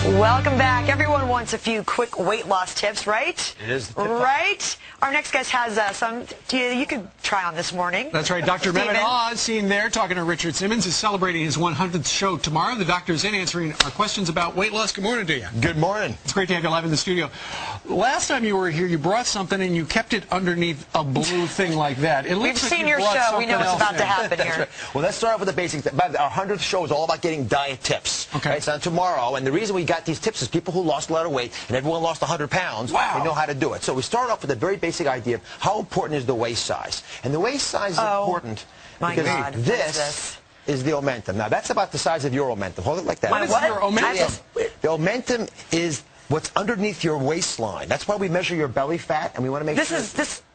Welcome back. Everyone wants a few quick weight loss tips, right? It is. Right? Our next guest has some you could try on this morning. That's right. Dr. Mehmet Oz, seen there, talking to Richard Simmons, is celebrating his 100th show tomorrow. The doctor's in answering our questions about weight loss. Good morning to you. Good morning. It's great to have you live in the studio. Last time you were here, you brought something and you kept it underneath a blue thing like that. It We've looks like seen you your brought show. We know what's about to happen here. Right. Well, let's start off with the basics. Our 100th show is all about getting diet tips. Okay. Right? So tomorrow, and the reason we got these tips is people who lost a lot of weight, and everyone lost 100 pounds, wow. They know how to do it. So we start off with a very basic idea of how important is the waist size. And the waist size is important because this is the omentum. Now, that's about the size of your omentum. Hold it like that. What is your omentum? The omentum is what's underneath your waistline. That's why we measure your belly fat, and we want to make sure...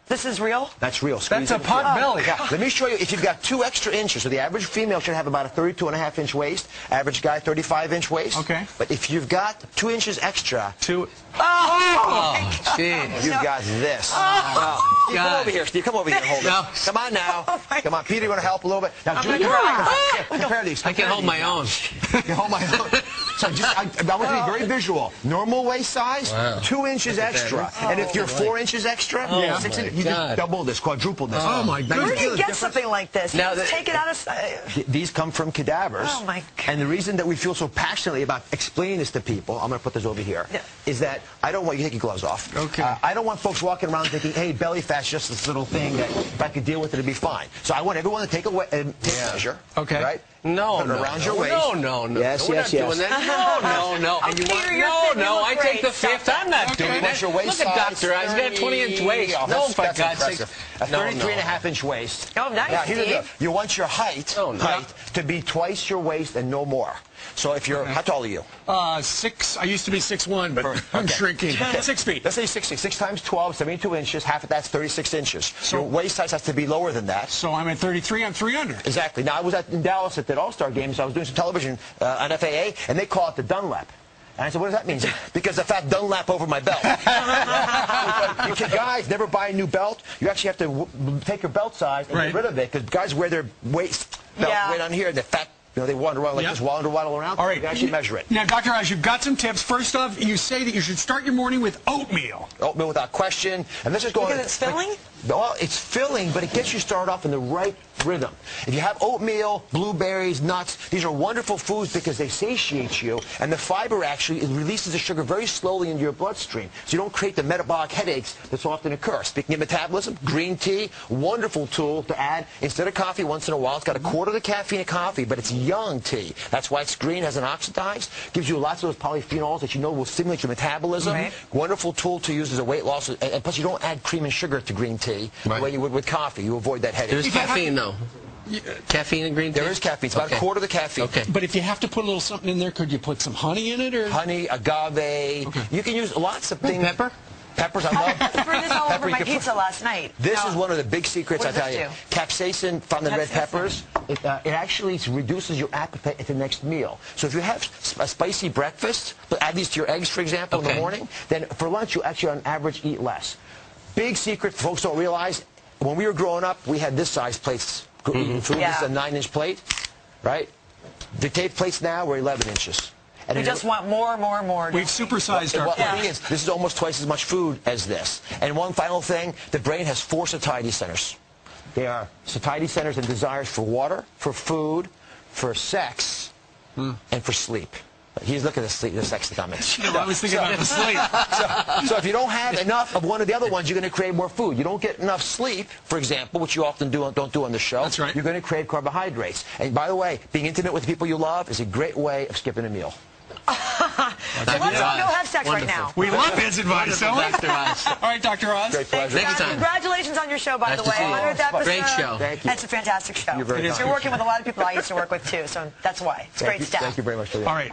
This is real? That's real. That's a pot belly. Yeah. Let me show you. If you've got 2 extra inches, so the average female should have about a 32.5-inch waist. Average guy, 35-inch waist. Okay. But if you've got 2 inches extra... Oh, you've got this. Steve, come over here, Steve. Come over here and hold it. Come on now. Come on, Peter, you want to help a little bit? Now, Julie, compare these. I can hold my own. You can hold my own. So I want to be very visual. Normal waist size, 2 inches extra. And if you're 4 inches extra, 6 inches, you just double this, quadruple this. Oh, my goodness. where do you get something like this? Now, take it out of... These come from cadavers. Oh, my God. And the reason that we feel so passionately about explaining this to people, I'm going to put this over here, is that I don't want you to take your gloves off. Okay. I don't want folks walking around thinking, hey, belly fat's just this little thing that if I could deal with it, it'd be fine. So I want everyone to take a measure. Okay. Right? No, Put it around your waist. No. Yes, We're yes, not yes. doing that. No. And you want, No, I take the fifth. I'm not doing What's that. your waist Look at size? Dr. Oz. He's got a 20-inch waist. No, for God's sake. A 33.5-inch waist. Oh, nice, Now, here's the deal. Steve. You want your height to be twice your waist and no more. So if you're, how tall are you? 6. I used to be 6'1", but I'm shrinking. 6 feet. Let's say 6 feet. 6 times 12, 72 inches. Half of that's 36 inches. So your waist size has to be lower than that. So I'm at 33. I'm 300. Exactly. Now, I was in Dallas at that All-Star game, so I was doing some television on FAA, and they call it the Dunlap. And I said, what does that mean? Because the fat Dunlap over my belt. You guys never buy a new belt. You actually have to take your belt size and get rid of it, because guys wear their waist belt right on here, and the fat, they wander around like this, waddle around. All right. You can actually measure it. Now, Dr. Oz, you've got some tips. First off, you say that you should start your morning with oatmeal. Oatmeal without question. And let's just go Because it's filling? Well, it's filling, but it gets you started off in the right rhythm. If you have oatmeal, blueberries, nuts, these are wonderful foods because they satiate you, and the fiber actually releases the sugar very slowly into your bloodstream, so you don't create the metabolic headaches that so often occur. Speaking of metabolism, green tea, wonderful tool to add instead of coffee once in a while. It's got a quarter of the caffeine of coffee, but it's young tea. That's why it's green, hasn't oxidized, gives you lots of those polyphenols that you know will stimulate your metabolism. Wonderful tool to use as a weight loss, and plus you don't add cream and sugar to green tea the way you would with coffee. You avoid that headache. There's caffeine, though. Caffeine in green tea? There is caffeine. It's about a quarter of the caffeine. Okay. But if you have to put a little something in there, could you put some honey in it? Or honey, agave. You can use lots of things. Pepper? Peppers, I love. I threw this all over my pizza last night. This is one of the big secrets, I tell you. Capsaicin found in red peppers, it actually reduces your appetite at the next meal. So if you have a spicy breakfast, but add these to your eggs, for example, in the morning, then for lunch you actually on average eat less. Big secret folks don't realize, when we were growing up, we had this size plates. Eating food. This is a 9-inch plate, right? The tape plates now were 11 inches. And we just want more. We've supersized our thing is, this is almost twice as much food as this. And one final thing, the brain has 4 satiety centers. They are satiety centers and desires for water, for food, for sex, and for sleep. He's looking at the sex comments. I was thinking about the sleep. So if you don't have enough of one of the other ones, you're going to crave more food. You don't get enough sleep, for example, which you often don't do on the show. That's right. You're going to crave carbohydrates. And by the way, being intimate with the people you love is a great way of skipping a meal. So let's all go have sex right now. We love his advice, don't we? Dr. Oz. All right, Dr. Oz. Great pleasure. Anytime. Congratulations on your show, by the way. 100th episode. Great show. Thank you. That's a fantastic show. You're very You're working with a lot of people I used to work with, too, so that's why. It's great stuff. Thank you very much for that. All right.